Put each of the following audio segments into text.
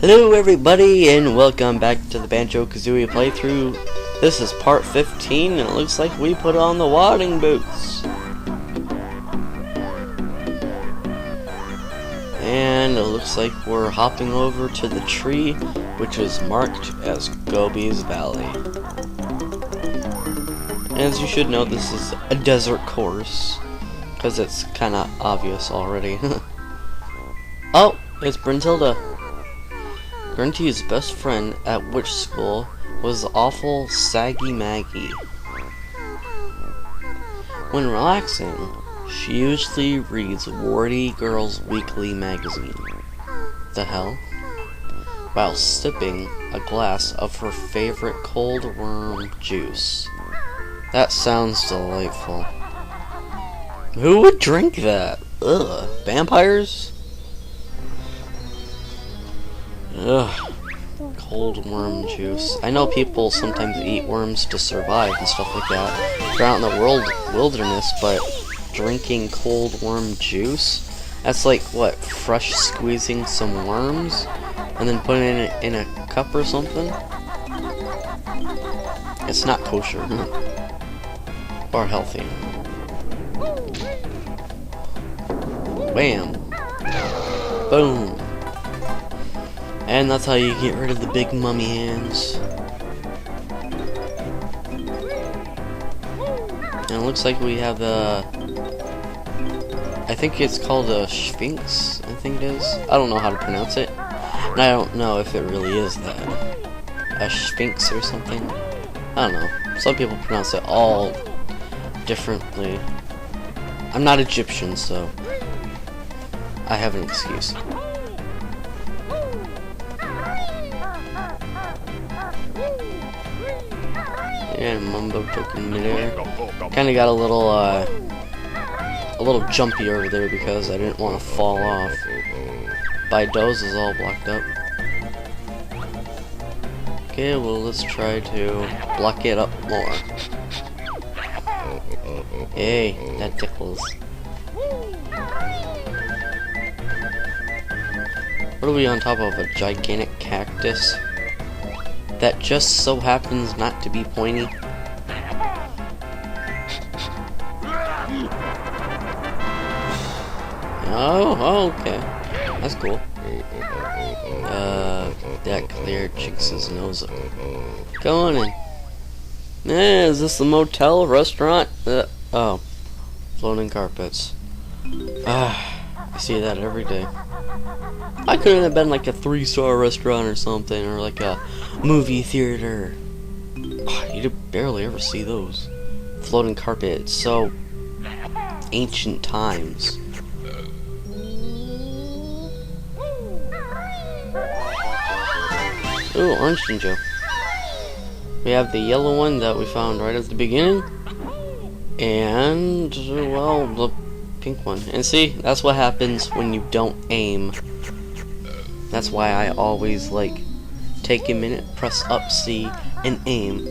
Hello everybody and welcome back to the Banjo-Kazooie playthrough. This is part 15 and it looks like we put on the wadding boots. And it looks like we're hopping over to the tree, which is marked as Gobi's Valley. As you should know, this is a desert course, because it's kinda obvious already. Oh, it's Gruntilda. Grunty's best friend at witch school was awful Saggy Maggie. When relaxing, she usually reads Warty Girl's Weekly magazine. The hell? While sipping a glass of her favorite cold worm juice. That sounds delightful. Who would drink that? Ugh. Vampires? Ugh. Cold worm juice. I know people sometimes eat worms to survive and stuff like that. They're out in the wilderness, but drinking cold worm juice? That's like, what, fresh squeezing some worms? And then putting it in a cup or something? It's not kosher. Or healthy. Wham! Boom! And that's how you get rid of the big mummy hands. And it looks like we have a... I think it's called a Sphinx, I think it is. I don't know how to pronounce it. And I don't know if it really is that. A Sphinx or something. I don't know. Some people pronounce it all differently. I'm not Egyptian, so I have an excuse. And mumbo token midair. Kinda got a little jumpy over there because I didn't want to fall off. Bido's is all blocked up. Okay, well let's try to block it up more. Hey, that tickles. What are we on top of? A gigantic cactus? That just so happens not to be pointy. Oh, okay. That's cool. That cleared Jiggies' nose up. Go on in. Is this the motel, restaurant? Oh. Floating carpets. I see that every day. I couldn't have been like a 3-star restaurant or something, or like a movie theater. You barely ever see those. Floating carpet, it's so ancient times. Ooh, orange Jinjo. We have the yellow one that we found right at the beginning. And, well, the pink one. And see, that's what happens when you don't aim. That's why I always, like, take a minute, press up C, and aim.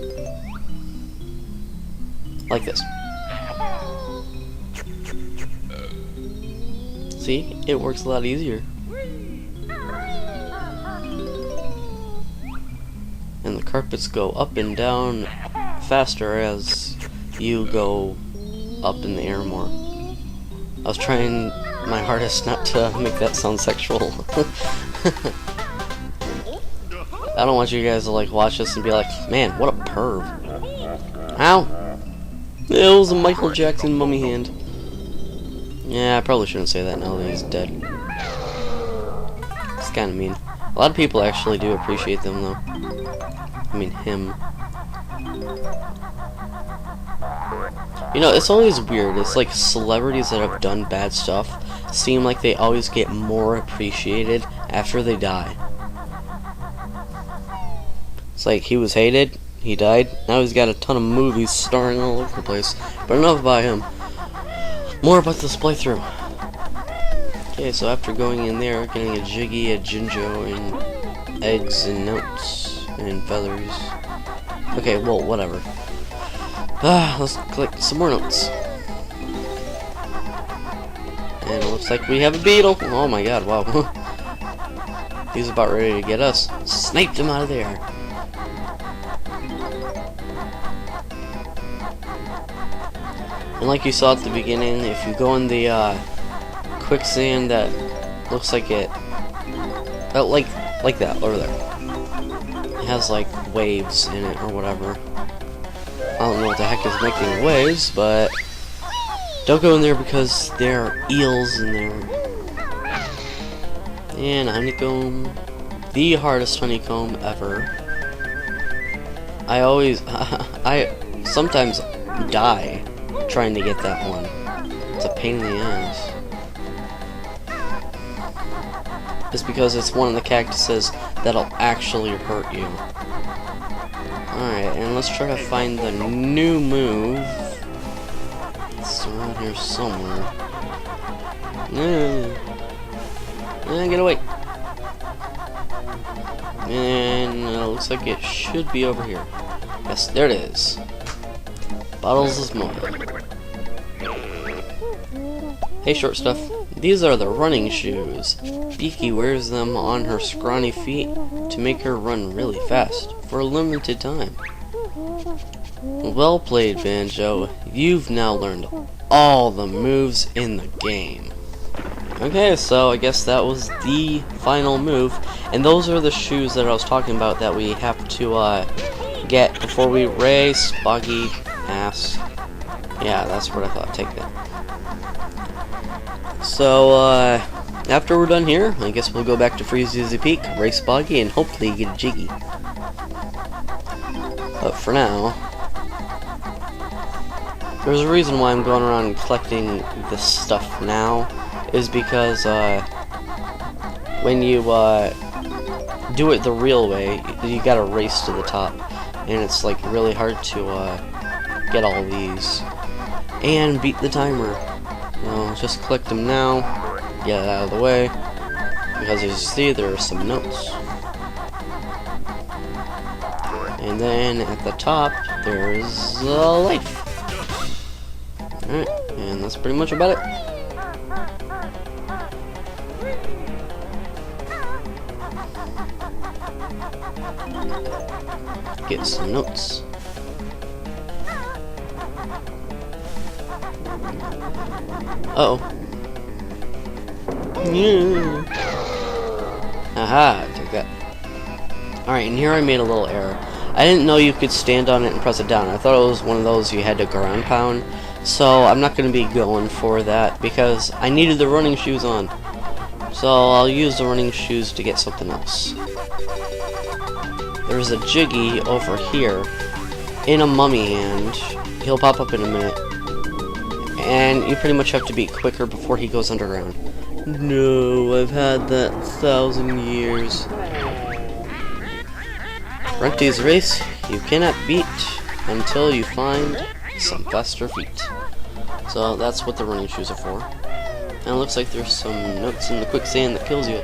Like this. See? It works a lot easier. And the carpets go up and down faster as you go up in the air more. I was trying my hardest not to make that sound sexual. I don't want you guys to like watch this and be like, man, what a perv. Ow! It was a Michael Jackson mummy hand. Yeah, I probably shouldn't say that now that he's dead. It's kinda mean. A lot of people actually do appreciate them though. I mean him. You know, it's always weird. It's like celebrities that have done bad stuff seem like they always get more appreciated after they die. It's like he was hated, he died, now he's got a ton of movies starring all over the place. But enough about him. More about this playthrough. Okay, so after going in there, getting a Jiggy, a Jinjo, and eggs and notes and feathers. Okay, well, whatever. Let's collect some more notes. And it looks like we have a beetle. Oh my god, wow. He's about ready to get us. Sniped him out of there. And like you saw at the beginning, if you go in the quicksand that looks like it, like that over there, it has like waves in it or whatever. I don't know what the heck is making waves, but don't go in there because there are eels in there. And honeycomb, the hardest honeycomb ever. I sometimes die trying to get that one. It's a pain in the ass. It's because it's one of the cactuses that'll actually hurt you. Alright, and let's try to find the new move. It's around here somewhere. Get away. And looks like it should be over here. Yes, there it is. Bottles is more. Hey, short stuff. These are the running shoes. Beaky wears them on her scrawny feet to make her run really fast for a limited time. Well played, Banjo. You've now learned all the moves in the game. Okay, so I guess that was the final move, and those are the shoes that I was talking about that we have to get before we race. Buggy, ass. Yeah, that's what I thought. Take that. So, after we're done here, I guess we'll go back to Freezy Peak, race Buggy, and hopefully get a Jiggy. But for now, there's a reason why I'm going around collecting this stuff now, is because when you do it the real way, you gotta race to the top, and it's like really hard to get all these and beat the timer. Well, just collect them now, get it out of the way, because as you see, there are some notes. And then at the top, there's a life. Alright, and that's pretty much about it. Get some notes. Uh-oh. Yeah. Aha, take that. Alright, and here I made a little error. I didn't know you could stand on it and press it down. I thought it was one of those you had to ground pound. So I'm not going to be going for that because I needed the running shoes on. So I'll use the running shoes to get something else. There's a Jiggy over here in a mummy hand. He'll pop up in a minute. And you pretty much have to be quicker before he goes underground. No, I've had that 1,000 years. Grunty's race you cannot beat until you find some faster feet. So that's what the running shoes are for. And it looks like there's some notes in the quicksand that kills you.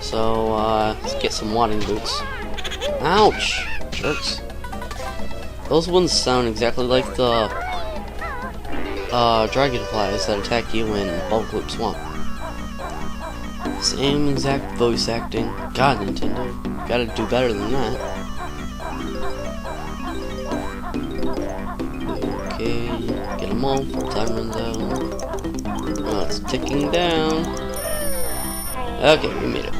So let's get some wadding boots. Ouch! Jerks. Those ones sound exactly like the dragonflies that attack you in Bulk Swamp. Same exact voice acting. God, Nintendo, gotta do better than that. Okay, get them all before time runs out. Oh, it's ticking down. Okay, we made it.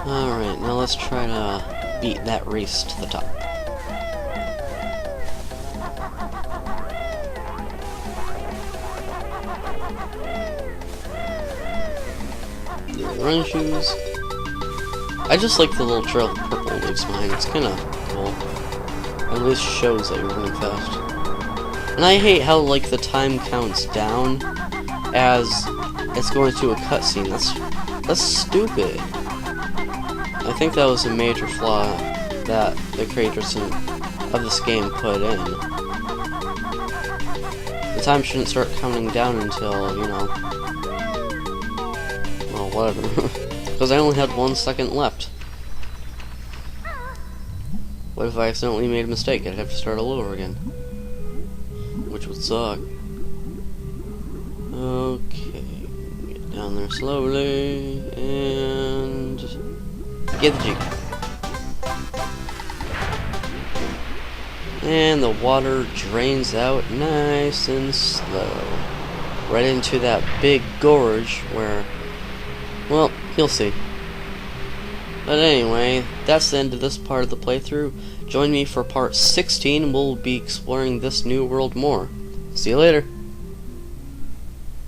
Alright, now let's try to beat that race to the top. Running shoes. I just like the little trail of purple leaves behind. It's kind of cool. At least shows that you're running fast. And I hate how like the time counts down as it's going to a cutscene. That's stupid. I think that was a major flaw that the creators of this game put in. The time shouldn't start counting down until, you know, well, whatever. Because I only had 1 second left. What if I accidentally made a mistake? I'd have to start all over again. Which would suck. Okay, get down down there slowly, and get the Jiggy. And the water drains out nice and slow. Right into that big gorge where, well, you'll see. But anyway, that's the end of this part of the playthrough. Join me for part 16. We'll be exploring this new world more. See you later.